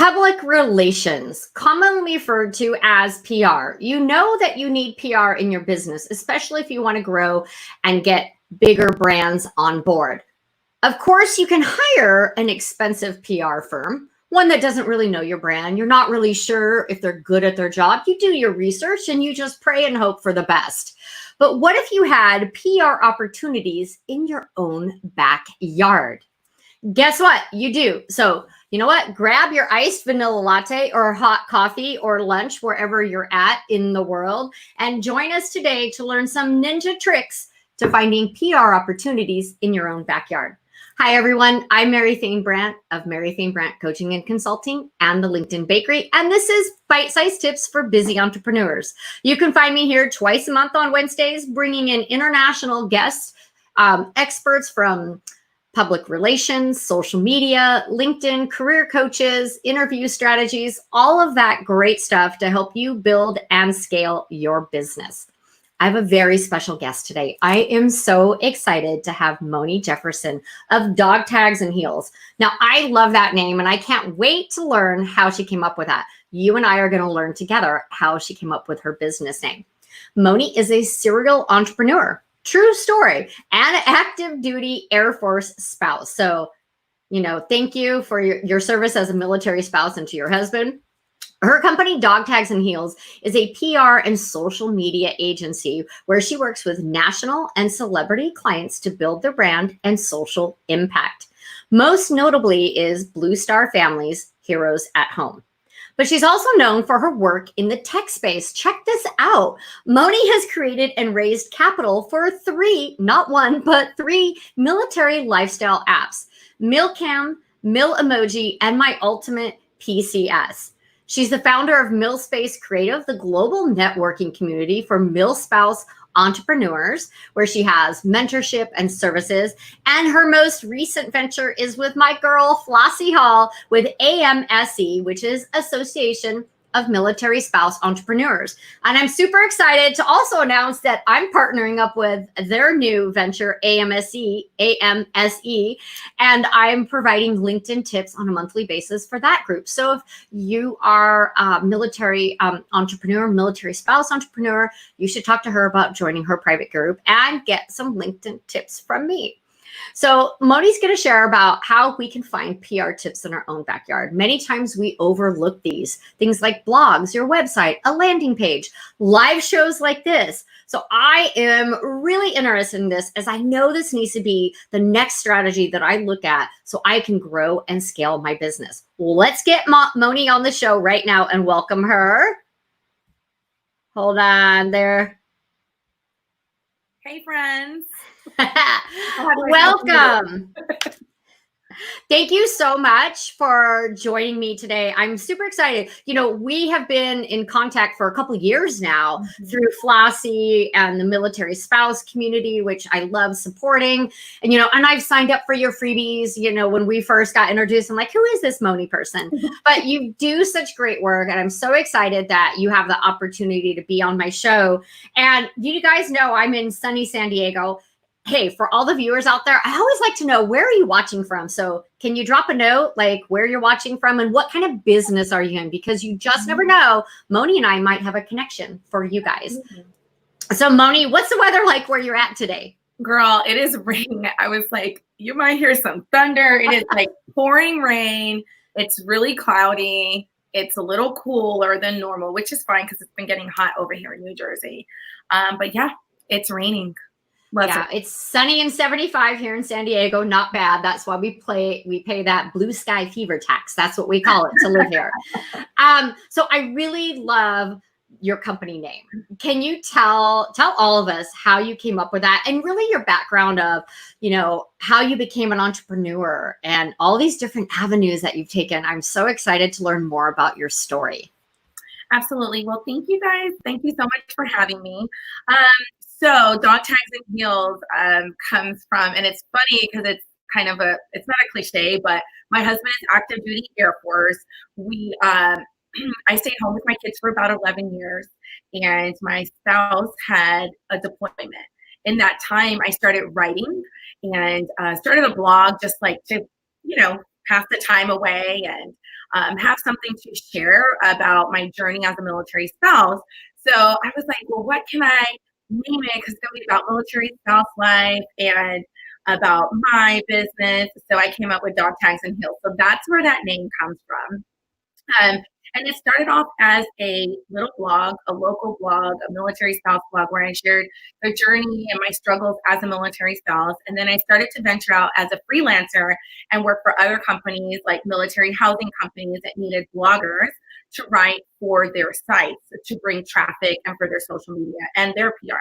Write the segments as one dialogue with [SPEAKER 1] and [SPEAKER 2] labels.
[SPEAKER 1] Public relations, commonly referred to as PR. You know that you need PR in your business, especially if you want to grow and get bigger brands on board. Of course, you can hire an expensive PR firm, one that doesn't really know your brand. You're not really sure if they're good at their job. You do your research and you just pray and hope for the best. But what if you had PR opportunities in your own backyard? Guess what? You do. So you know what? Grab your iced vanilla latte or hot coffee or lunch wherever you're at in the world and join us today to learn some ninja tricks to finding PR opportunities in your own backyard. Hi, everyone. I'm Mary Thane Brandt of Mary Thane Brandt Coaching and Consulting and the LinkedIn Bakery. And this is Bite-Sized Tips for Busy Entrepreneurs. You can find me here twice a month on Wednesdays, bringing in international guests, experts from public relations, social media, LinkedIn, career coaches, interview strategies, all of that great stuff to help you build and scale your business. I have a very special guest today. I am so excited to have Moni Jefferson of Dog Tags and Heels. Now, I love that name and I can't wait to learn how she came up with that. You and I are going to learn together how she came up with her business name. Moni is a serial entrepreneur. True story, and an active duty Air Force spouse. So, thank you for your service as a military spouse and to your husband. Her company, Dog Tags and Heels, is a PR and social media agency where she works with national and celebrity clients to build their brand and social impact. Most notably is Blue Star Family's Heroes at Home. But she's also known for her work in the tech space. Check this out. Moni has created and raised capital for not one, but three military lifestyle apps: MilCam, MilEmoji, and My Ultimate PCS. She's the founder of MilSpouse Creative, the global networking community for MilSpouse entrepreneurs, where she has mentorship and services. And her most recent venture is with my girl, Flossie Hall, with AMSE, which is Association of Military Spouse Entrepreneurs. And I'm super excited to also announce that I'm partnering up with their new venture, AMSE, and I'm providing LinkedIn tips on a monthly basis for that group. So if you are a military entrepreneur, military spouse entrepreneur, you should talk to her about joining her private group and get some LinkedIn tips from me. So Moni's going to share about how we can find PR tips in our own backyard. Many times we overlook these things like blogs, your website, a landing page, live shows like this. So I am really interested in this, as I know this needs to be the next strategy that I look at so I can grow and scale my business. Let's get Moni on the show right now and welcome her. Hold on there.
[SPEAKER 2] Hey, friends.
[SPEAKER 1] Welcome. Thank you so much for joining me today. I'm super excited. We have been in contact for a couple of years now through Flossie and the military spouse community, which I love supporting. And, and I've signed up for your freebies. When we first got introduced, I'm like, who is this Moni person? But you do such great work. And I'm so excited that you have the opportunity to be on my show. And you guys know I'm in sunny San Diego. Hey, for all the viewers out there, I always like to know, where are you watching from? So can you drop a note, like where you're watching from and what kind of business are you in? Because you just never know. Moni and I might have a connection for you guys. So Moni, what's the weather like where you're at today?
[SPEAKER 2] Girl, it is raining. I was like, you might hear some thunder. It is like pouring rain. It's really cloudy. It's a little cooler than normal, which is fine because it's been getting hot over here in New Jersey. But yeah, it's raining.
[SPEAKER 1] Yeah, it's sunny and 75 here in San Diego. Not bad. That's why we pay that blue sky fever tax. That's what we call it to live here. So I really love your company name. Can you tell all of us how you came up with that and really your background of, how you became an entrepreneur and all these different avenues that you've taken? I'm so excited to learn more about your story.
[SPEAKER 2] Absolutely. Well, thank you guys. Thank you so much for having me. So Dog Tags and Heels comes from, and it's funny because it's kind of it's not a cliche, but my husband is active duty Air Force. I stayed home with my kids for about 11 years, and my spouse had a deployment. In that time, I started writing and started a blog just like to, pass the time away. And have something to share about my journey as a military spouse. So I was like, well, what can I name it? Because it's going to be about military spouse life and about my business. So I came up with Dog Tags and Heels. So that's where that name comes from. And it started off as a little blog, a local blog, a military spouse blog, where I shared the journey and my struggles as a military spouse. And then I started to venture out as a freelancer and work for other companies, like military housing companies that needed bloggers to write for their sites to bring traffic and for their social media and their PR.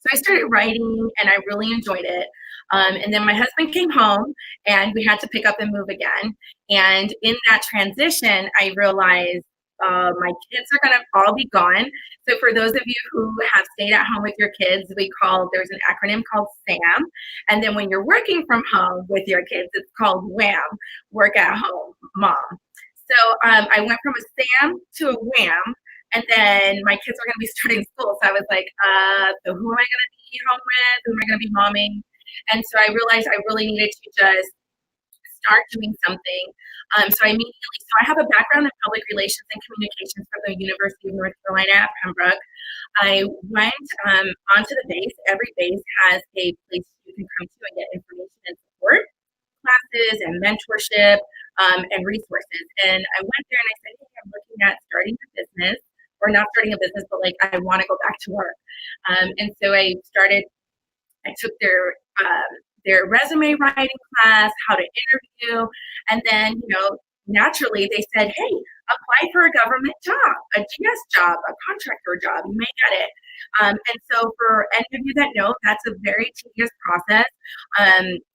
[SPEAKER 2] So I started writing and I really enjoyed it. And then my husband came home and we had to pick up and move again. And in that transition, I realized my kids are going to all be gone. So for those of you who have stayed at home with your kids, there's an acronym called SAM. And then when you're working from home with your kids, it's called WHAM, Work at Home Mom. So I went from a SAM to a WHAM. And then my kids were going to be starting school. So I was like, so who am I going to be home with? Who am I going to be momming? And so I realized I really needed to just start doing something. So I have a background in public relations and communications from the University of North Carolina at Pembroke. I went onto the base. Every base has a place you can come to and get information and support, classes and mentorship and resources. And I went there and I said, hey, I'm looking at starting a business. Or not starting a business, but like I want to go back to work. And so I took their resume writing class, how to interview, and then, naturally they said, hey, apply for a government job, a GS job, a contractor job, you may get it. And so for any of you that know, that's a very tedious process.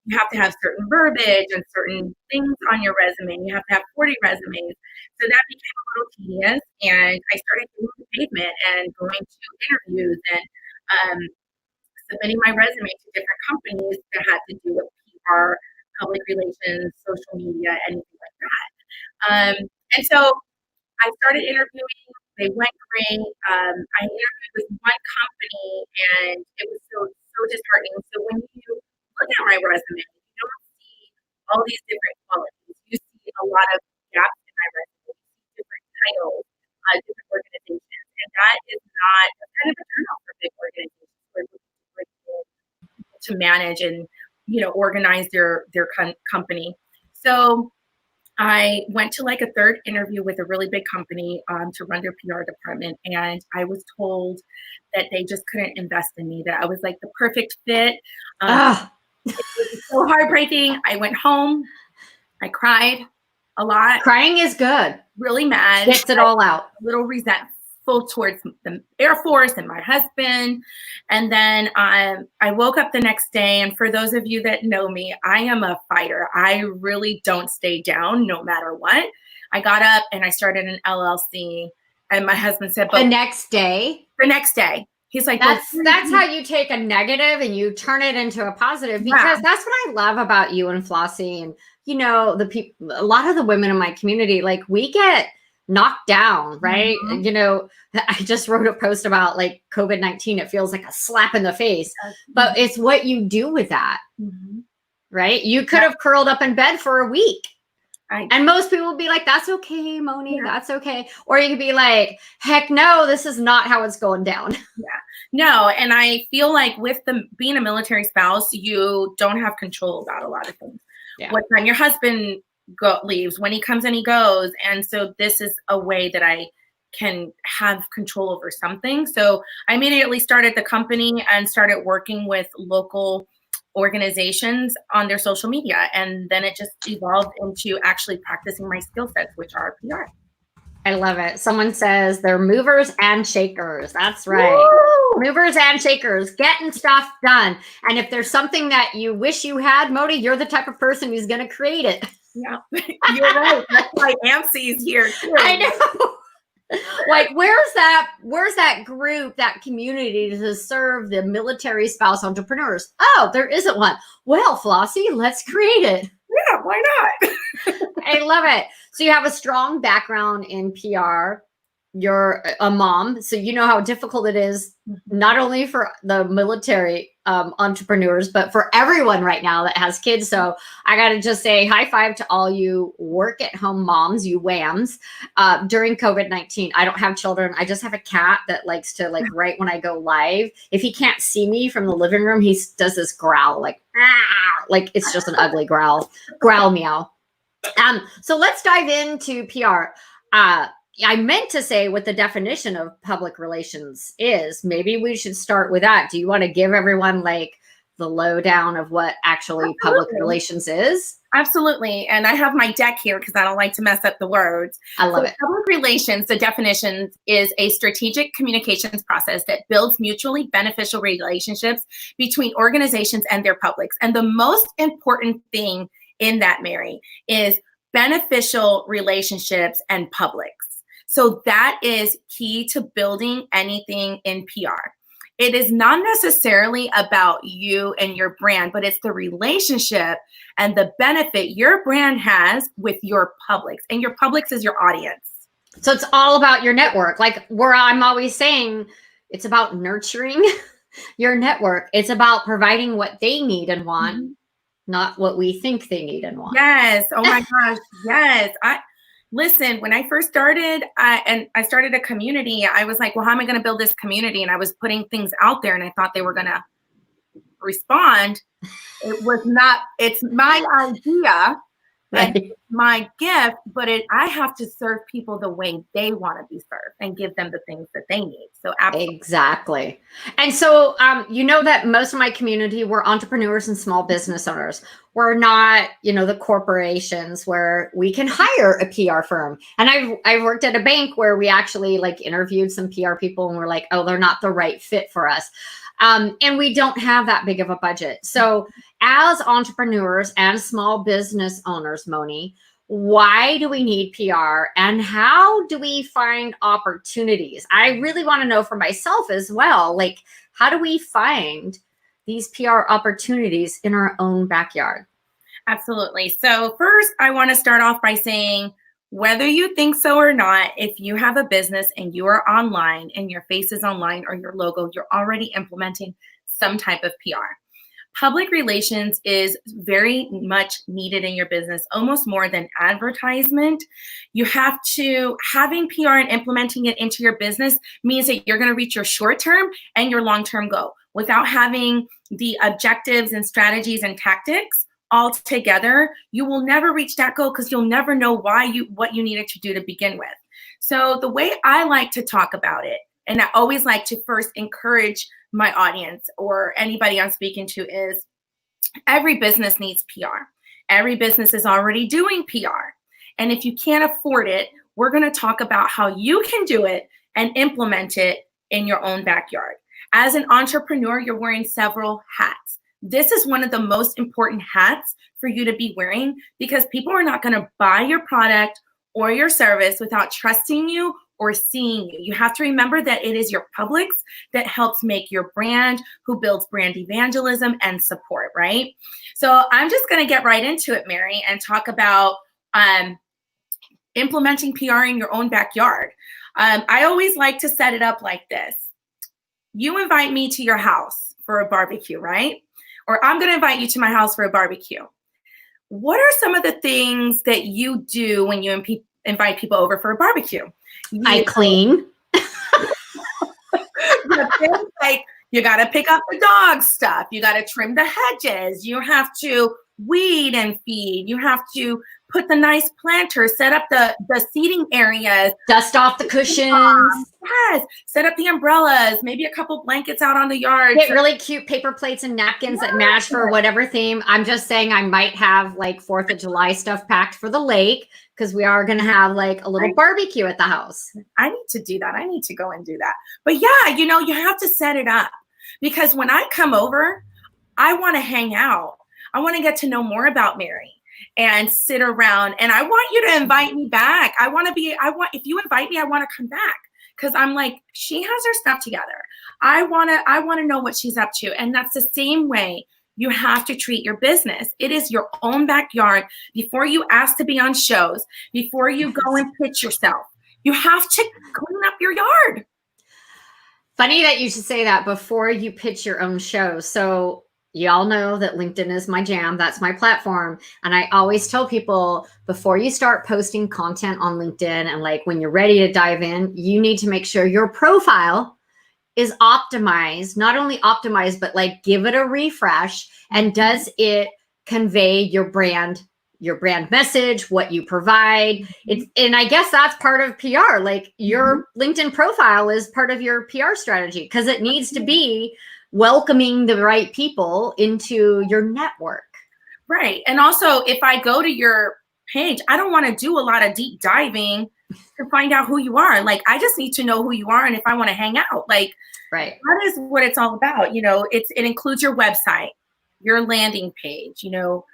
[SPEAKER 2] You have to have certain verbiage and certain things on your resume. You have to have 40 resumes. So that became a little tedious, and I started doing the pavement and going to interviews and submitting my resume to different companies that had to do with PR, public relations, social media, anything like that. And so I started interviewing. They went great. I interviewed with one company, and it was so disheartening. So when you look at my resume, you don't see all these different qualities. You see a lot of gaps in my resume, different titles, different organizations, and that is not kind of a turnoff for big organizations to manage and organize their company. So I went to like a third interview with a really big company to run their PR department, and I was told that they just couldn't invest in me, that I was like the perfect fit. It was so heartbreaking. I went home. I cried a lot.
[SPEAKER 1] Crying is good.
[SPEAKER 2] Really mad.
[SPEAKER 1] Gets it all out.
[SPEAKER 2] A little resentful towards the Air Force and my husband. And then I woke up the next day, and for those of you that know me, I am a fighter. I really don't stay down no matter what. I got up and I started an LLC, and my husband said, but
[SPEAKER 1] the next day,
[SPEAKER 2] he's like,
[SPEAKER 1] that's how you take a negative and you turn it into a positive, because that's what I love about you and Flossie. And, the people, a lot of the women in my community, like we get knocked down, right?
[SPEAKER 2] Mm-hmm.
[SPEAKER 1] I just wrote a post about like COVID-19. It feels like a slap in the face, but it's what you do with that, right? You could have curled up in bed for a week. And most people would be like, that's okay, Moni, that's okay. Or you could be like, heck no, this is not how it's going down.
[SPEAKER 2] No, and I feel like with being a military spouse, you don't have control about a lot of things. What time your husband leaves, when he comes and he goes. And so this is a way that I can have control over something. So I immediately started the company and started working with local organizations on their social media. And then it just evolved into actually practicing my skill sets, which are PR.
[SPEAKER 1] I love it. Someone says they're movers and shakers. That's right. Woo! Movers and shakers, getting stuff done. And if there's something that you wish you had, Moni, you're the type of person who's going to create it.
[SPEAKER 2] Yeah, you're right. That's why AMC's here too.
[SPEAKER 1] I know. Like, where's that group, that community to serve the military spouse entrepreneurs? Oh, there isn't one. Well, Flossie, let's create it.
[SPEAKER 2] Yeah, why not?
[SPEAKER 1] I love it. So you have a strong background in PR. you're a mom, so you know how difficult it is, not only for the military entrepreneurs, but for everyone right now that has kids. So I got to just say high five to all you work at home moms, you whams. During COVID-19, I don't have children. I just have a cat that likes to, like, right when I go live, if he can't see me from the living room, he does this growl, like it's just an ugly growl meow. So let's dive into PR. I meant to say what the definition of public relations is. Maybe we should start with that. Do you want to give everyone like the lowdown of what actually public relations is?
[SPEAKER 2] Absolutely. And I have my deck here because I don't like to mess up the words.
[SPEAKER 1] I love it.
[SPEAKER 2] Public relations, the definition is a strategic communications process that builds mutually beneficial relationships between organizations and their publics. And the most important thing in that, Mary, is beneficial relationships and publics. So that is key to building anything in PR. It is not necessarily about you and your brand, but it's the relationship and the benefit your brand has with your publics. And your publics is your audience.
[SPEAKER 1] So it's all about your network. Like where I'm always saying, it's about nurturing your network. It's about providing what they need and want, not what we think they need and want.
[SPEAKER 2] Yes. Oh my gosh. Yes. Listen, when I first started, and I started a community, I was like, well, how am I going to build this community? And I was putting things out there and I thought they were going to respond. It was not, it's my idea and my gift, but I have to serve people the way they want to be served and give them the things that they need. So absolutely.
[SPEAKER 1] Exactly. And so, you know that most of my community were entrepreneurs and small business owners. We're not, you know, the corporations where we can hire a PR firm. And I've worked at a bank where we actually like interviewed some PR people and we're like, oh, they're not the right fit for us. And we don't have that big of a budget. So as entrepreneurs and small business owners, Moni, why do we need PR and how do we find opportunities? I really want to know for myself as well, like, how do we find these PR opportunities in our own backyard?
[SPEAKER 2] Absolutely. So first, I want to start off by saying, whether you think so or not, if you have a business and you are online and your face is online or your logo, you're already implementing some type of PR. Public relations is very much needed in your business, almost more than advertisement. You have to, having PR and implementing it into your business means that you're going to reach your short-term and your long-term goal. Without having the objectives and strategies and tactics all together, you will never reach that goal because you'll never know what you needed to do to begin with. So the way I like to talk about it, and I always like to first encourage my audience or anybody I'm speaking to, is every business needs PR. Every business is already doing PR. And if you can't afford it, we're going to talk about how you can do it and implement it in your own backyard. As an entrepreneur, you're wearing several hats. This is one of the most important hats for you to be wearing because people are not going to buy your product or your service without trusting you or seeing you. You have to remember that it is your publics that helps make your brand, who builds brand evangelism and support, right? So I'm just going to get right into it, Mary, and talk about implementing PR in your own backyard. I always like to set it up like this. You invite me to your house for a barbecue, right? Or I'm going to invite you to my house for a barbecue. What are some of the things that you do when you invite people over for a barbecue?
[SPEAKER 1] I clean.
[SPEAKER 2] Things like you got to pick up the dog stuff. You got to trim the hedges. You have to weed and feed. You have to put the nice planters, set up the seating areas.
[SPEAKER 1] Dust off the cushions.
[SPEAKER 2] Yes. Set up the umbrellas, maybe a couple blankets out on the yard.
[SPEAKER 1] Get really cute paper plates and napkins that match for whatever theme. I'm just saying I might have like 4th of July stuff packed for the lake because we are going to have like a little barbecue at the house.
[SPEAKER 2] I need to do that. I need to go and do that. But yeah, you know, you have to set it up because when I come over, I want to hang out. I want to get to know more about Mary and sit around. And I want you to invite me back. If you invite me, I want to come back because I'm like, she has her stuff together. I want to know what she's up to. And that's the same way you have to treat your business. It is your own backyard. Before you ask to be on shows, before you go and pitch yourself, You have to clean up your yard.
[SPEAKER 1] Funny that you should say that before you pitch your own show. So y'all know that LinkedIn is my jam. That's my platform. And I always tell people before you start posting content on LinkedIn and like when you're ready to dive in, you need to make sure your profile is optimized, not only optimized, but like give it a refresh. And does it convey your brand message, what you provide? And I guess that's part of PR. Like your LinkedIn profile is part of your PR strategy because it needs to be welcoming the right people into your network.
[SPEAKER 2] Right. And also, if I go to your page, I don't want to do a lot of deep diving to find out who you are. Like, I just need to know who you are and if I want to hang out. Like,
[SPEAKER 1] right.
[SPEAKER 2] That is what it's all about. You know, it includes your website, your landing page. You know,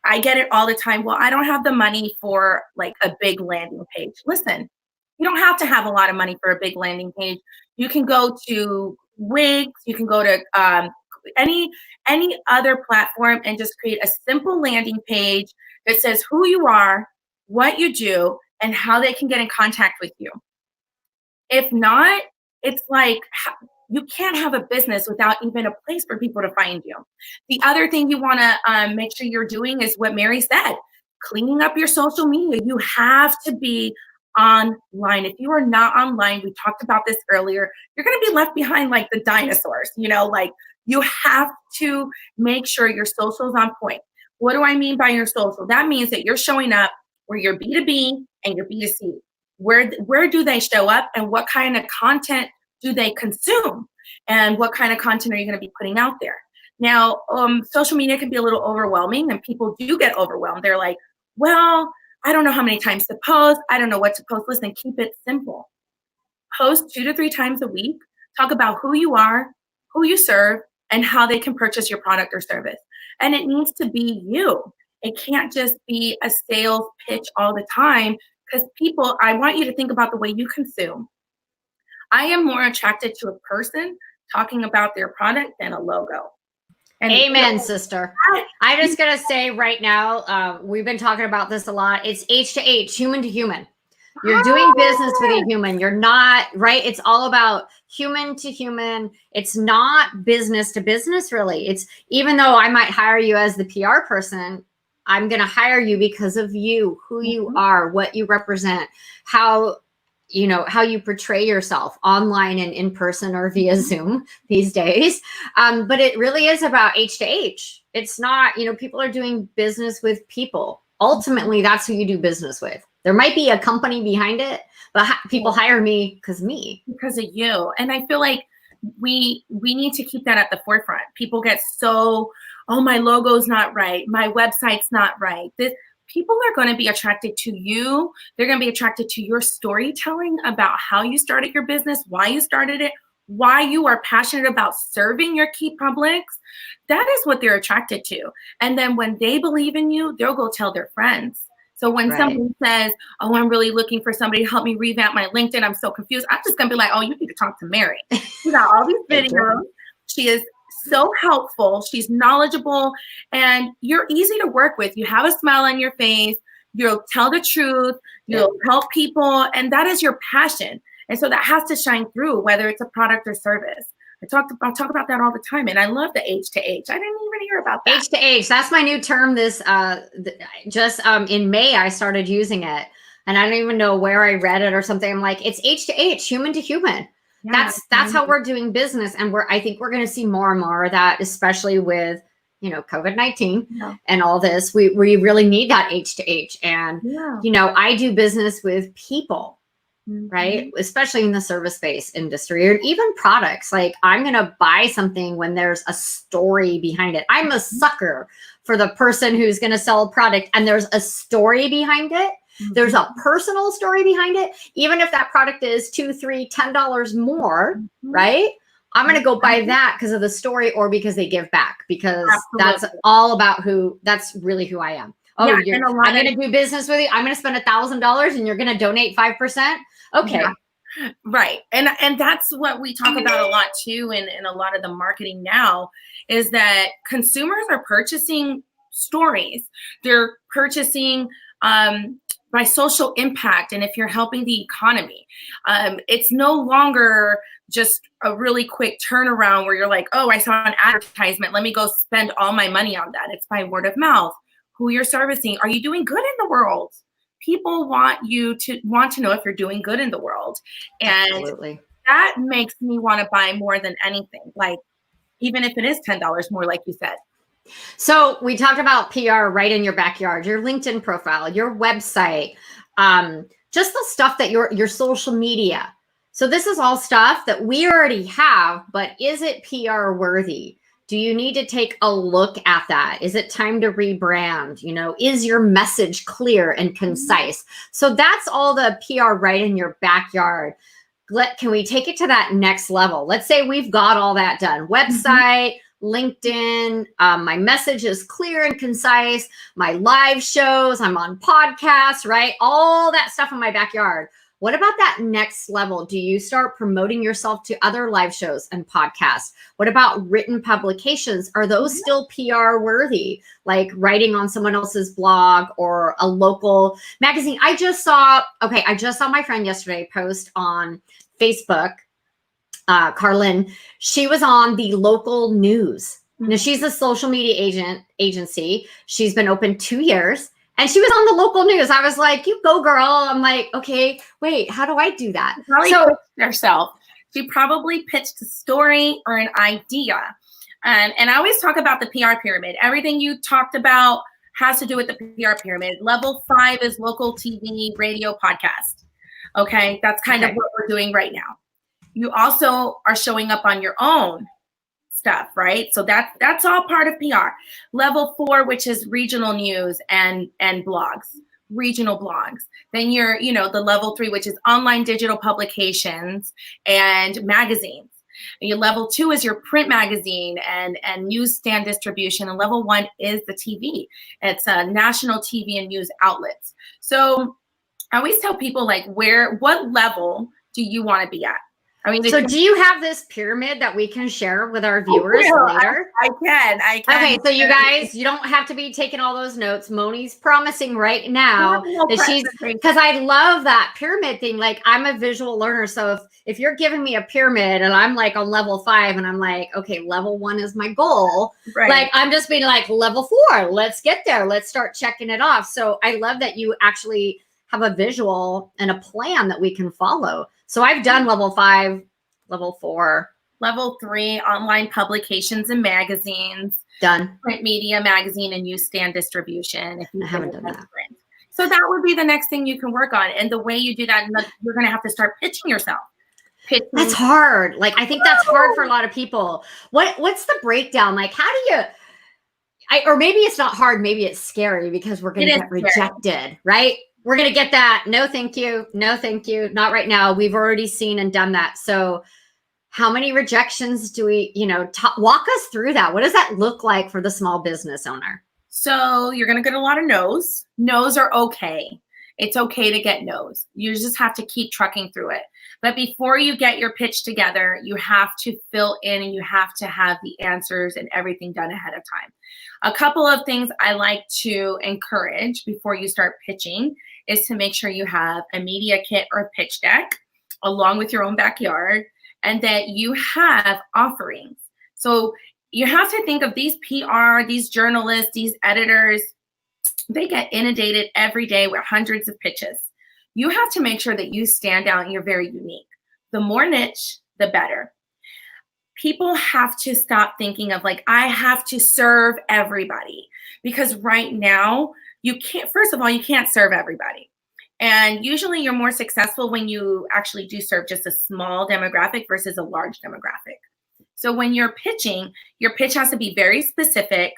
[SPEAKER 2] I get it all the time. Well, I don't have the money for like a big landing page. Listen, you don't have to have a lot of money for a big landing page. You can go to Wix, you can go to any other platform and just create a simple landing page that says who you are, what you do, and how they can get in contact with you. If not, it's like you can't have a business without even a place for people to find you. The other thing you want to make sure you're doing is what Mary said, cleaning up your social media. You have to be online. If you are not online, we talked about this earlier, you're going to be left behind like the dinosaurs, you know, like you have to make sure your social is on point. What do I mean by your social? That means that you're showing up where you're B2B and you're B2C. Where do they show up and what kind of content do they consume? And what kind of content are you going to be putting out there? Now, social media can be a little overwhelming and people do get overwhelmed. They're like, well, I don't know how many times to post. I don't know what to post. Listen, keep it simple. Post 2 to 3 times a week. Talk about who you are, who you serve, and how they can purchase your product or service. And it needs to be you. It can't just be a sales pitch all the time because people, I want you to think about the way you consume. I am more attracted to a person talking about their product than a logo.
[SPEAKER 1] And amen, sister. I'm just going to say right now, we've been talking about this a lot. It's H to H, human to human. You're doing business with a human. You're not, right? It's all about human to human. It's not business to business, really. It's even though I might hire you as the PR person, I'm going to hire you because of you, who you are, what you represent, how you portray yourself online and in person or via Zoom these days. But it really is about H to H. It's not, people are doing business with people. Ultimately, that's who you do business with. There might be a company behind it, but people hire me because of
[SPEAKER 2] you. And I feel like we need to keep that at the forefront. People get so, oh, my logo's not right. My website's not right. People are going to be attracted to you. They're going to be attracted to your storytelling about how you started your business, why you started it, why you are passionate about serving your key publics. That is what they're attracted to. And then when they believe in you, they'll go tell their friends. So when somebody says, oh, I'm really looking for somebody to help me revamp my LinkedIn, I'm so confused, I'm just going to be like, oh, you need to talk to Mary. She got all these videos. She is so helpful. She's knowledgeable and you're easy to work with. You have a smile on your face. You'll tell the truth. You'll help people. And that is your passion. And so that has to shine through, whether it's a product or service. I talk about that all the time. And I love the H to H. I didn't even hear about that.
[SPEAKER 1] H to H. That's my new term. In May, I started using it. And I don't even know where I read it or something. I'm like, it's H to H, human to human. Yeah, that's how we're doing business. And I think we're going to see more and more of that, especially with, COVID-19 and all this. We really need that H to H. And, I do business with people, right? Especially in the service-based industry or even products. Like I'm going to buy something when there's a story behind it. I'm a sucker for the person who's going to sell a product and there's a story behind it. There's a personal story behind it. Even if that product is $2, $3, $10 more, right? I'm going to go buy that because of the story or because they give back, because that's all about that's really who I am. Oh, I'm going to do business with you. I'm going to spend $1,000 and you're going to donate 5%. Okay.
[SPEAKER 2] Yeah. Right. And that's what we talk about a lot too. In a lot of the marketing now is that consumers are purchasing stories. They're purchasing, by social impact, and if you're helping the economy. It's no longer just a really quick turnaround where you're like, oh, I saw an advertisement, let me go spend all my money on that. It's by word of mouth, who you're servicing. Are you doing good in the world? People want to know if you're doing good in the world. And
[SPEAKER 1] Absolutely.
[SPEAKER 2] that makes me want to buy more than anything. Like, even if it is $10 more, like you said.
[SPEAKER 1] So we talked about PR right in your backyard, your LinkedIn profile, your website, just the stuff that your social media. So this is all stuff that we already have, but is it PR worthy? Do you need to take a look at that? Is it time to rebrand? You know, is your message clear and concise? So that's all the PR right in your backyard. Can we take it to that next level? Let's say we've got all that done. Website, LinkedIn, my message is clear and concise, my live shows, I'm on podcasts, right? All that stuff in my backyard. What about that next level? Do you start promoting yourself to other live shows and podcasts? What about written publications? Are those still PR worthy? Like writing on someone else's blog or a local magazine? I just saw my friend yesterday post on Facebook, Carlin. She was on the local news. Now she's a social media agency. She's been open 2 years. And she was on the local news. I was like, you go, girl. I'm like, okay, wait, how do I do that?
[SPEAKER 2] She probably pitched a story or an idea. And I always talk about the PR pyramid. Everything you talked about has to do with the PR pyramid. Level 5 is local TV, radio, podcast. Okay, that's kind of what we're doing right now. You also are showing up on your own stuff, right? So that's all part of PR. Level 4, which is regional news and blogs, regional blogs. Then you're, the level 3, which is online digital publications and magazines. And your level 2 is your print magazine and newsstand distribution. And level 1 is the TV. It's national TV and news outlets. So I always tell people, like, what level do you want to be at? I mean,
[SPEAKER 1] so do you have this pyramid that we can share with our viewers later?
[SPEAKER 2] I can.
[SPEAKER 1] Okay, so you guys, you don't have to be taking all those notes. Moni's promising right now that because I love that pyramid thing. Like, I'm a visual learner. So if you're giving me a pyramid and I'm like on level 5 and I'm like, okay, level 1 is my goal. Right. Like, I'm just being like, level 4, let's get there. Let's start checking it off. So I love that you actually have a visual and a plan that we can follow. So I've done level 5, level 4.
[SPEAKER 2] Level 3, online publications and magazines.
[SPEAKER 1] Done.
[SPEAKER 2] Print media, magazine, and newsstand distribution. If you
[SPEAKER 1] I haven't done that.
[SPEAKER 2] Print. So that would be the next thing you can work on. And the way you do that, you're going to have to start pitching yourself.
[SPEAKER 1] That's hard. Like, I think that's hard for a lot of people. What's the breakdown? Like, how do you... or maybe it's not hard. Maybe it's scary because we're going to get rejected, right? We're going to get that. No, thank you. No, thank you. Not right now. We've already seen and done that. So how many rejections do we, walk us through that? What does that look like for the small business owner?
[SPEAKER 2] So you're going to get a lot of no's. No's are okay. It's okay to get no's. You just have to keep trucking through it. But before you get your pitch together, you have to fill in and you have to have the answers and everything done ahead of time. A couple of things I like to encourage before you start pitching is to make sure you have a media kit or a pitch deck along with your own backyard, and that you have offerings. So you have to think of these PR, these journalists, these editors, they get inundated every day with hundreds of pitches. You have to make sure that you stand out and you're very unique. The more niche, the better. People have to stop thinking of like, I have to serve everybody, because right now you can't, first of all, you can't serve everybody. And usually you're more successful when you actually do serve just a small demographic versus a large demographic. So when you're pitching, your pitch has to be very specific.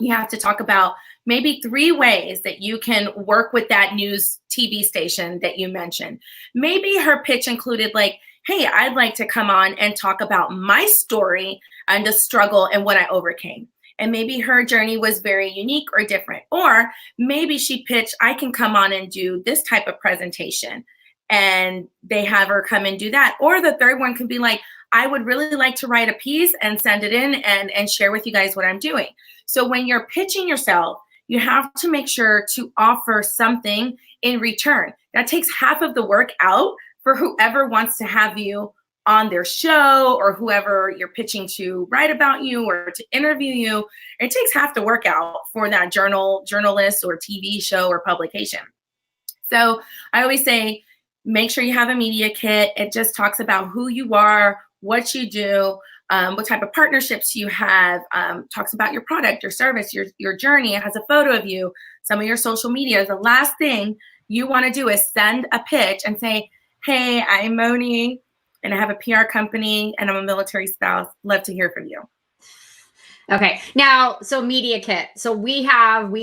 [SPEAKER 2] You have to talk about maybe 3 ways that you can work with that news TV station that you mentioned. Maybe her pitch included like, hey, I'd like to come on and talk about my story and the struggle and what I overcame. And maybe her journey was very unique or different. Or maybe she pitched, I can come on and do this type of presentation. And they have her come and do that. Or the third one could be like, I would really like to write a piece and send it in and share with you guys what I'm doing. So when you're pitching yourself, you have to make sure to offer something in return. That takes half of the work out for whoever wants to have you on their show, or whoever you're pitching to write about you or to interview you. It takes half the work out for that journalist or TV show or publication. So I always say, make sure you have a media kit. It just talks about who you are, what you do, what type of partnerships you have, talks about your product, your service, your journey. It has a photo of you, some of your social media. The last thing you want to do is send a pitch and say, hey, I'm Moni, and I have a PR company, and I'm a military spouse. Love to hear from you.
[SPEAKER 1] Okay. Now, so media kit. So we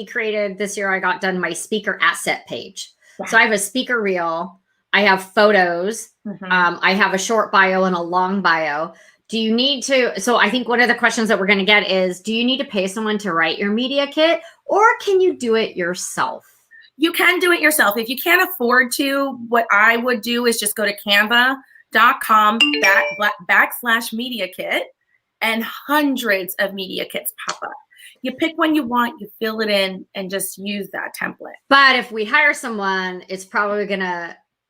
[SPEAKER 1] created this year, I got done my speaker asset page. Yeah. So I have a speaker reel. I have photos. I have a short bio and a long bio. Do you need to, so I think one of the questions that we're going to get is, do you need to pay someone to write your media kit, or can you do it yourself?
[SPEAKER 2] You can do it yourself. If you can't afford to, what I would do is just go to canva.com/media kit, and hundreds of media kits pop up. You pick one you want, you fill it in, and just use that template.
[SPEAKER 1] But if we hire someone, it's probably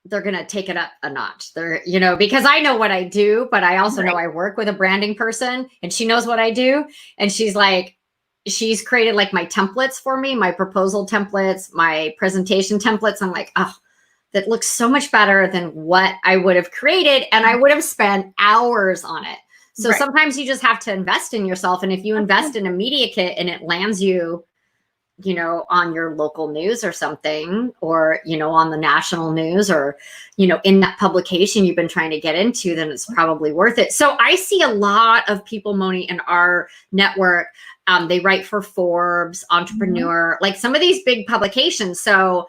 [SPEAKER 1] they're gonna take it up a notch. Because I know what I do, but I also know I work with a branding person, and she knows what I do. And she's created like my templates for me, my proposal templates, my presentation templates. I'm like, oh, that looks so much better than what I would have created. And I would have spent hours on it. So sometimes you just have to invest in yourself. And if you invest in a media kit and it lands you, on your local news or something, or, on the national news, or, in that publication you've been trying to get into, then it's probably worth it. So I see a lot of people, Moni, in our network. They write for Forbes, Entrepreneur, like some of these big publications. So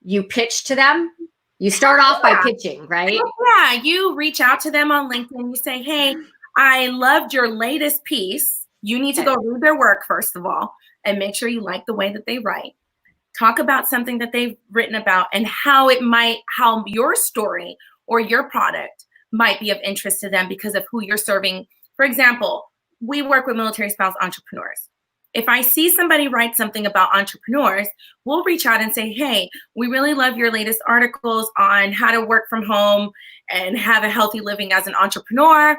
[SPEAKER 1] you pitch to them. You start off by pitching, right?
[SPEAKER 2] Yeah, you reach out to them on LinkedIn. You say, hey, I loved your latest piece. You need to go read their work, first of all, and make sure you like the way that they write. Talk about something that they've written about and how your story or your product might be of interest to them because of who you're serving. For example, we work with military spouse entrepreneurs. If I see somebody write something about entrepreneurs, we'll reach out and say, hey, we really love your latest articles on how to work from home and have a healthy living as an entrepreneur.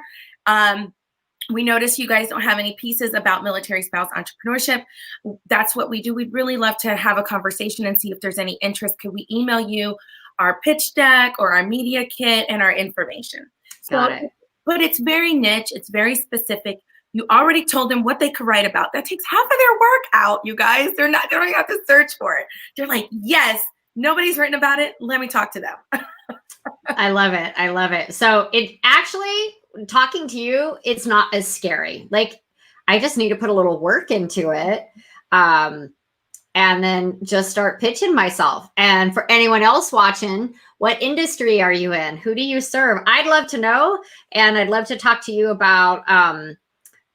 [SPEAKER 2] We notice you guys don't have any pieces about military spouse entrepreneurship. That's what we do. We'd really love to have a conversation and see if there's any interest. Could we email you our pitch deck or our media kit and our information?
[SPEAKER 1] Got it.
[SPEAKER 2] But it's very niche. It's very specific. You already told them what they could write about. That takes half of their work out, you guys. They don't even have to search for it. They're like, yes, nobody's written about it. Let me talk to them.
[SPEAKER 1] I love it. I love it. So it actually, talking to you, it's not as scary. Like, I just need to put a little work into it. And then just start pitching myself. And for anyone else watching, what industry are you in? Who do you serve? I'd love to know. And I'd love to talk to you about,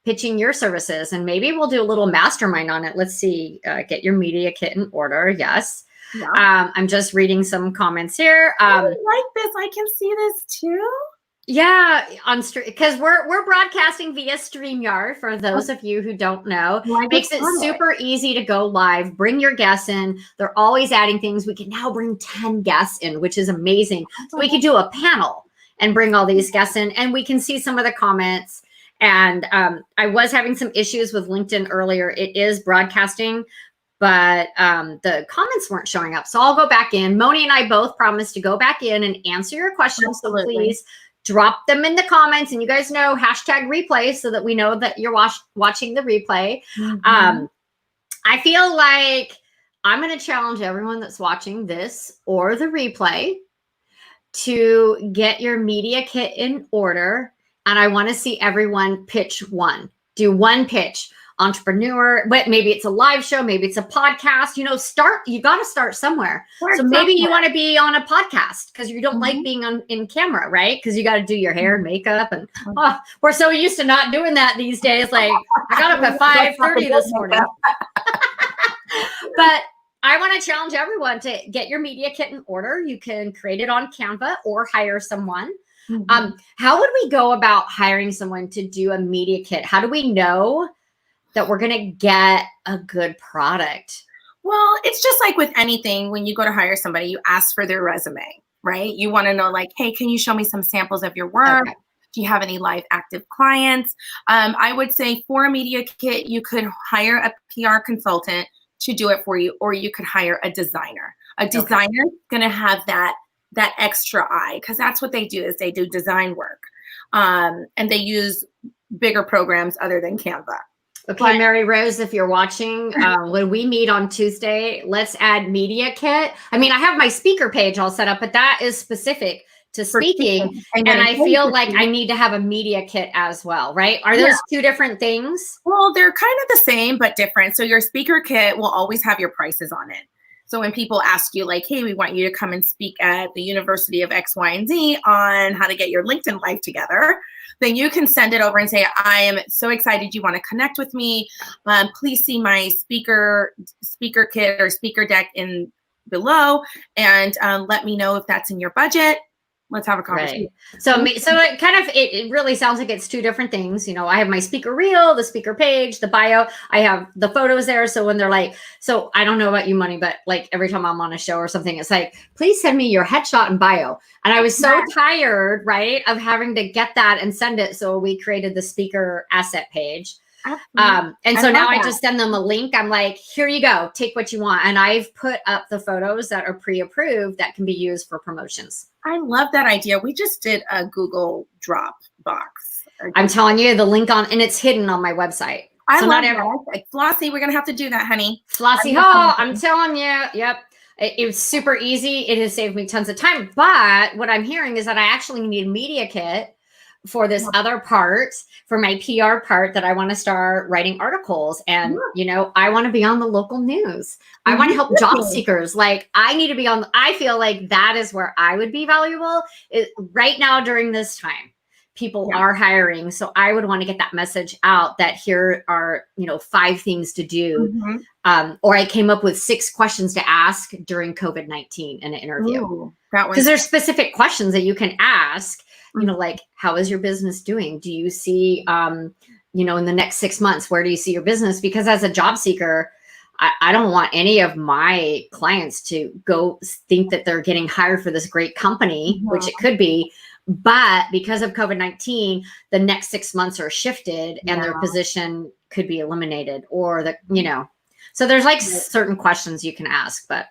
[SPEAKER 1] pitching your services, and maybe we'll do a little mastermind on it. Let's see, get your media kit in order. Yes. Yeah. I'm just reading some comments here.
[SPEAKER 2] I like this. I can see this too.
[SPEAKER 1] Yeah, because we're broadcasting via StreamYard for those of you who don't know. Makes it super easy to go live. Bring your guests in. They're always adding things. We can now bring 10 guests in, which is amazing. So we could do a panel and bring all these guests in, and we can see some of the comments. And I was having some issues with LinkedIn earlier. It is broadcasting, but the comments weren't showing up. So I'll go back in. Moni and I both promised to go back in and answer your questions.
[SPEAKER 2] Absolutely.
[SPEAKER 1] So please drop them in the comments. And you guys know, #replay, so that we know that you're watching the replay. I feel like I'm going to challenge everyone that's watching this or the replay to get your media kit in order. And I want to see everyone pitch one. Do one pitch. Entrepreneur, but maybe it's a live show, maybe it's a podcast. You got to start somewhere. So maybe you want to be on a podcast because you don't like being in camera, right? Because you got to do your hair and makeup, and we're so used to not doing that these days. Like, I got up at 5:30 this morning. But I want to challenge everyone to get your media kit in order. You can create it on Canva or hire someone. How would we go about hiring someone to do a media kit? How do we know that we're going to get a good product?
[SPEAKER 2] Well, it's just like with anything. When you go to hire somebody, you ask for their resume, right? You want to know like, hey, can you show me some samples of your work?
[SPEAKER 1] Okay.
[SPEAKER 2] Do you have any live active clients? I would say for a media kit, you could hire a PR consultant to do it for you, or you could hire a designer. A designer is going to have that extra eye, because that's what they do, is they do design work. And they use bigger programs other than Canva.
[SPEAKER 1] Okay, Mary Rose, if you're watching, when we meet on Tuesday, let's add media kit. I mean, I have my speaker page all set up, but that is specific to speaking. And I feel like I need to have a media kit as well, right? Are those two different things?
[SPEAKER 2] Well, they're kind of the same, but different. So your speaker kit will always have your prices on it. So when people ask you like, hey, we want you to come and speak at the University of X, Y, and Z on how to get your LinkedIn life together, then you can send it over and say, I am so excited you want to connect with me. Please see my speaker kit or speaker deck in below, and let me know if that's in your budget. Let's have a conversation.
[SPEAKER 1] Right. So it kind of, it really sounds like it's two different things. You know, I have my speaker reel, the speaker page, the bio, I have the photos there. So when they're like, so I don't know about you, Moni, but like every time I'm on a show or something, it's like, please send me your headshot and bio. And I was so tired, right, of having to get that and send it. So we created the speaker asset page. And so now I just send them a link. I'm like, here you go, take what you want. And I've put up the photos that are pre-approved that can be used for promotions.
[SPEAKER 2] I love that idea. We just did a Google Drop box.
[SPEAKER 1] I'm telling you, the link on, and it's hidden on my website.
[SPEAKER 2] I love that. Like, Flossie, we're going to have to do that, honey.
[SPEAKER 1] Flossie Hall, I'm telling you. Yep. It's super easy. It has saved me tons of time. But what I'm hearing is that I actually need a media kit for this other part, for my PR part, that I want to start writing articles. And, you know, I want to be on the local news. I want to help job seekers. Like, I need to be on, I feel like that is where I would be valuable right now during this time. People are hiring. So I would want to get that message out that here are, you know, 5 things to do. Or I came up with 6 questions to ask during COVID-19 in an interview. Because there's specific questions that you can ask. You know, like, how is your business doing? Do you see, you know, in the next 6 months, where do you see your business? Because as a job seeker, I don't want any of my clients to go think that they're getting hired for this great company, which it could be. But because of COVID-19, the next 6 months are shifted and their position could be eliminated, or the, you know, so there's like certain questions you can ask, but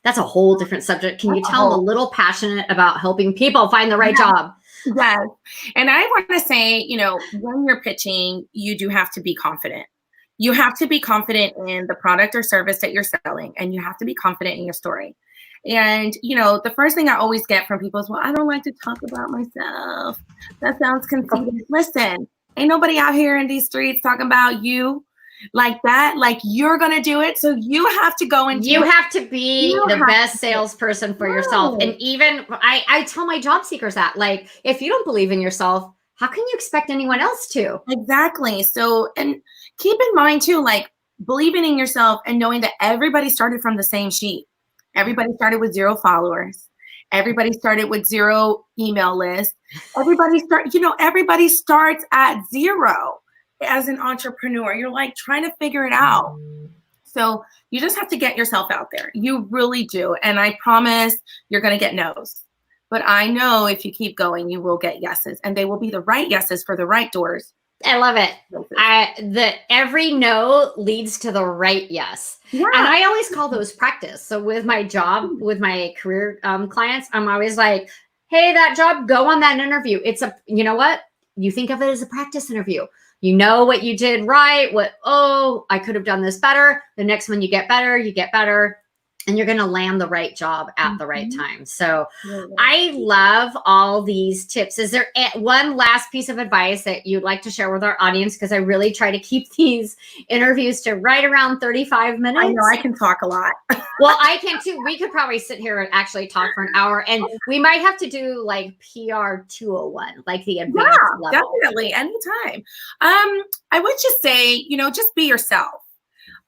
[SPEAKER 1] that's a whole different subject. Can you tell I'm a little passionate about helping people find the right job?
[SPEAKER 2] Yes. And I want to say, you know, when you're pitching, you do have to be confident. You have to be confident in the product or service that you're selling, and you have to be confident in your story. And, you know, the first thing I always get from people is, well, I don't like to talk about myself. That sounds conceited. Listen, ain't nobody out here in these streets talking about you like that. Like, you're going to do it. So you have to go and
[SPEAKER 1] you have to be the best salesperson for yourself. And even I tell my job seekers that, like, if you don't believe in yourself, how can you expect anyone else to?
[SPEAKER 2] Exactly. So, and keep in mind too, like, believing in yourself and knowing that everybody started from the same sheet. Everybody started with 0 followers. Everybody started with 0 email list. Everybody starts at 0 as an entrepreneur. You're like trying to figure it out. So you just have to get yourself out there. You really do. And I promise you're going to get no's. But I know if you keep going, you will get yeses, and they will be the right yeses for the right doors.
[SPEAKER 1] I love it. Every no leads to the right yes. Yeah. And I always call those practice. So with my job, with my career clients, I'm always like, hey, that job, go on that interview. It's you know what? You think of it as a practice interview. You know what you did right, I could have done this better. The next one you get better, and you're going to land the right job at the right time. So I love all these tips. Is there one last piece of advice that you'd like to share with our audience? Because I really try to keep these interviews to right around 35 minutes.
[SPEAKER 2] I know I can talk a lot.
[SPEAKER 1] Well, I can too. We could probably sit here and actually talk for an hour, and we might have to do like PR 201, like the advanced level.
[SPEAKER 2] Definitely, anytime. I would just say, you know, just be yourself.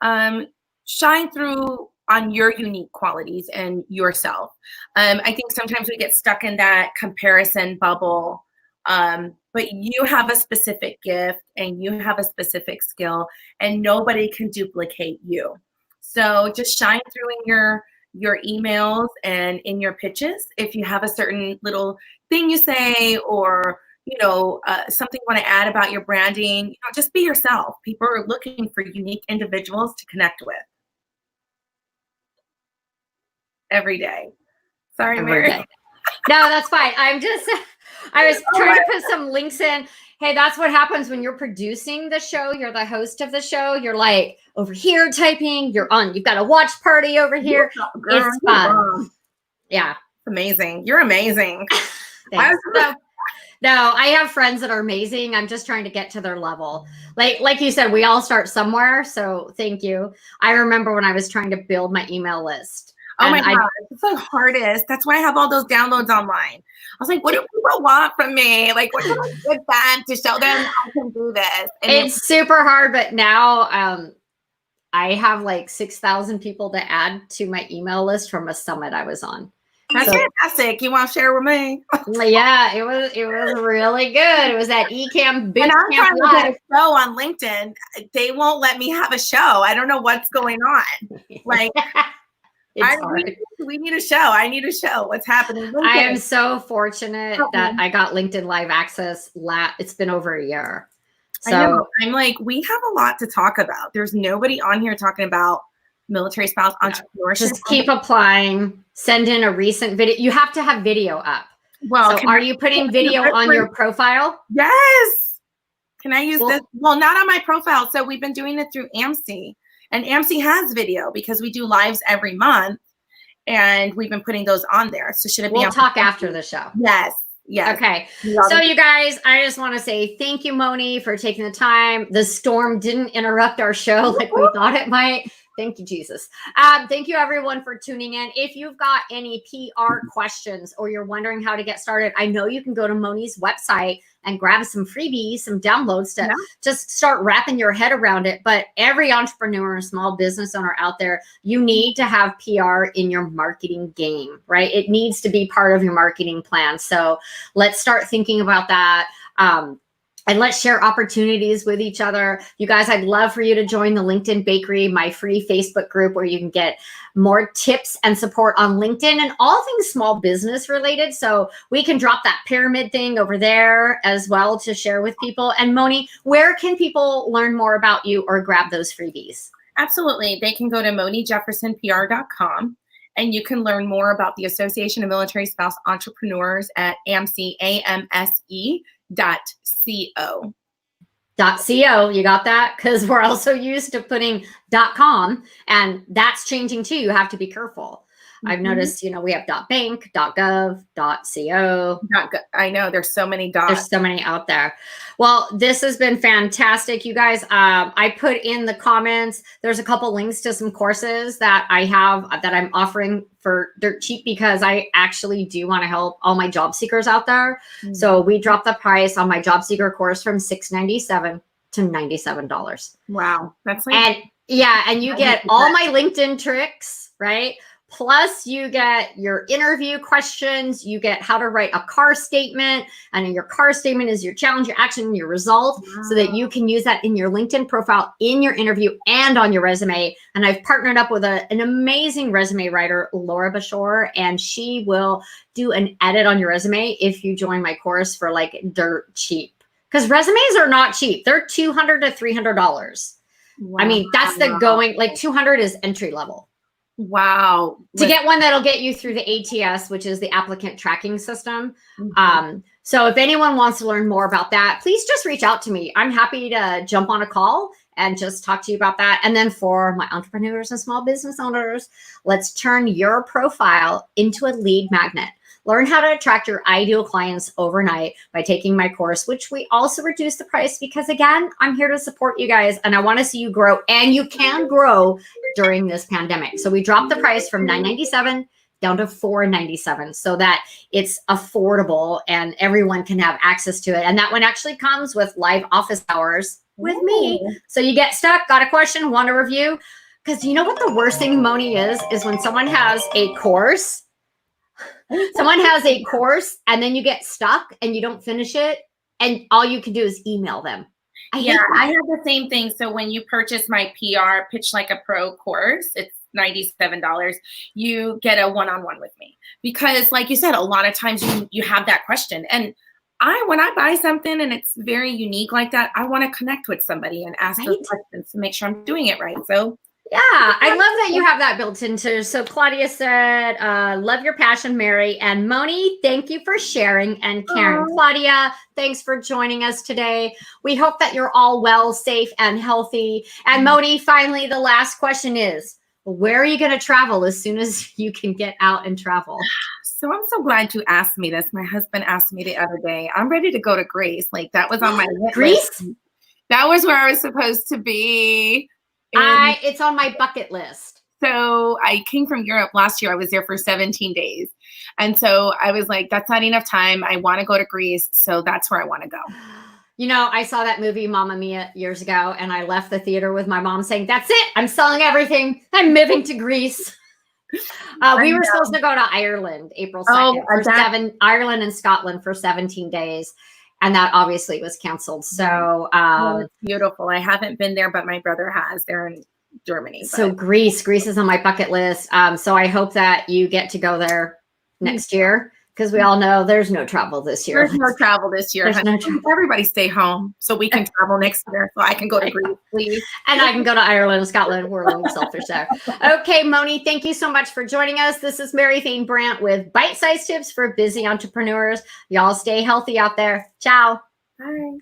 [SPEAKER 2] Shine through on your unique qualities and yourself. I think sometimes we get stuck in that comparison bubble But you have a specific gift and you have a specific skill, and nobody can duplicate you. So just shine through in your emails and in your pitches. If you have a certain little thing you say, or something you want to add about your branding, just be yourself. People are looking for unique individuals to connect with every day. Sorry, Mary.
[SPEAKER 1] No, that's fine. I was trying to put some links in. Hey, that's what happens when you're producing the show. You're the host of the show. You're like over here typing. You've got a watch party over here.
[SPEAKER 2] Girl,
[SPEAKER 1] it's fun. Yeah.
[SPEAKER 2] Amazing. You're amazing.
[SPEAKER 1] Thanks. No, I have friends that are amazing. I'm just trying to get to their level. Like you said, we all start somewhere. So thank you. I remember when I was trying to build my email list.
[SPEAKER 2] Oh my God, it's the hardest. That's why I have all those downloads online. I was like, what do people want from me? Like, what can I give them to show them I can do this? And
[SPEAKER 1] it's super hard, but now I have like 6,000 people to add to my email list from a summit I was on.
[SPEAKER 2] That's fantastic. You want to share with me?
[SPEAKER 1] Yeah, it was really good. It was that eCam
[SPEAKER 2] And I'm trying to get a show on LinkedIn. They won't let me have a show. I don't know what's going on. Like, we need a show. I need a show. What's happening? LinkedIn.
[SPEAKER 1] I am so fortunate that I got LinkedIn Live access. It's been over a year. So
[SPEAKER 2] I'm like, we have a lot to talk about. There's nobody on here talking about military spouse entrepreneurship.
[SPEAKER 1] Just keep applying. Send in a recent video. You have to have video up.
[SPEAKER 2] Well,
[SPEAKER 1] so are you putting video on your profile?
[SPEAKER 2] Yes. Can I use this? Well, not on my profile. So we've been doing it through 𝙬𝙬, and 𝙬𝙬 has video because we do lives every month, and we've been putting those on there. So should it be?
[SPEAKER 1] We'll talk after the show.
[SPEAKER 2] Yes. Yes.
[SPEAKER 1] Okay. So you guys, I just want to say thank you, Moni, for taking the time. The storm didn't interrupt our show like we thought it might. Thank you, Jesus. Thank you, everyone, for tuning in. If you've got any PR questions or you're wondering how to get started, I know you can go to Moni's website and grab some freebies, some downloads to just start wrapping your head around it. But every entrepreneur, small business owner out there, you need to have PR in your marketing game, right? It needs to be part of your marketing plan. So let's start thinking about that. And let's share opportunities with each other. You guys, I'd love for you to join the LinkedIn Bakery, my free Facebook group where you can get more tips and support on LinkedIn and all things small business related. So we can drop that pyramid thing over there as well to share with people. And Moni, where can people learn more about you or grab those freebies?
[SPEAKER 2] Absolutely. They can go to MoniJeffersonPR.com. And you can learn more about the Association of Military Spouse Entrepreneurs at AMSE.co.
[SPEAKER 1] .co, you got that? Because we're also used to putting .com, and that's changing too. You have to be careful. I've noticed, we have .bank, .gov, .co.
[SPEAKER 2] I know there's so many dots.
[SPEAKER 1] There's so many out there. Well, this has been fantastic, you guys. I put in the comments, there's a couple links to some courses that I have that I'm offering for dirt cheap because I actually do want to help all my job seekers out there. So we dropped the price on my job seeker course from $697 to $97.
[SPEAKER 2] Wow. That's like,
[SPEAKER 1] and you get all my LinkedIn tricks, right? Plus you get your interview questions, you get how to write a CAR statement, and your CAR statement is your challenge, your action, your result, so that you can use that in your LinkedIn profile, in your interview, and on your resume. And I've partnered up with an amazing resume writer, Laura Bashore, and she will do an edit on your resume if you join my course for like dirt cheap. Because resumes are not cheap. They're $200 to $300. Wow. I mean, that's the going, like 200 is entry level.
[SPEAKER 2] Wow.
[SPEAKER 1] To get one that'll get you through the ATS, which is the applicant tracking system. So if anyone wants to learn more about that, please just reach out to me. I'm happy to jump on a call and just talk to you about that. And then for my entrepreneurs and small business owners, let's turn your profile into a lead magnet. Learn how to attract your ideal clients overnight by taking my course, which we also reduce the price because, again, I'm here to support you guys and I want to see you grow, and you can grow during this pandemic. So we dropped the price from $997 down to $497 so that it's affordable and everyone can have access to it. And that one actually comes with live office hours with me. So you get stuck, got a question, want a review? Because you know what the worst thing, Moni, is when someone has a course Someone has a course and then you get stuck and you don't finish it, and all you can do is email them. I
[SPEAKER 2] have the same thing. So when you purchase my PR Pitch Like a Pro course, it's $97. You get a one-on-one with me, because like you said, a lot of times you have that question. And when I buy something and it's very unique like that, I want to connect with somebody and ask those questions to make sure I'm doing it right. So
[SPEAKER 1] yeah, I love that you have that built into. So Claudia said, love your passion, Mary. And Moni, thank you for sharing. And Karen, Claudia, thanks for joining us today. We hope that you're all well, safe, and healthy. And Moni, finally, the last question is, where are you going to travel as soon as you can get out and travel?
[SPEAKER 2] So I'm so glad you asked me this. My husband asked me the other day. I'm ready to go to Greece. Like, that was on my
[SPEAKER 1] Greece?
[SPEAKER 2] list. That was where I was supposed to be.
[SPEAKER 1] It's on my bucket list.
[SPEAKER 2] So I came from Europe last year. I was there for 17 days. And so I was like, that's not enough time. I want to go to Greece. So that's where I want to go.
[SPEAKER 1] You know, I saw that movie Mamma Mia years ago, and I left the theater with my mom saying, that's it. I'm selling everything. I'm moving to Greece. We were supposed to go to Ireland April 2nd Ireland and Scotland for 17 days. And that obviously was canceled. So
[SPEAKER 2] beautiful. I haven't been there, but my brother has. They're in Germany.
[SPEAKER 1] So Greece is on my bucket list. So I hope that you get to go there next year, because we all know there's no travel this year.
[SPEAKER 2] There's no travel this year.
[SPEAKER 1] No travel.
[SPEAKER 2] Everybody stay home so we can travel next year. So I can go to Greece, please.
[SPEAKER 1] And I can go to Ireland and Scotland. We're a little selfish there. Okay, Moni, thank you so much for joining us. This is Mary Thane Brandt with Bite-Sized Tips for Busy Entrepreneurs. Y'all stay healthy out there. Ciao.
[SPEAKER 2] Bye.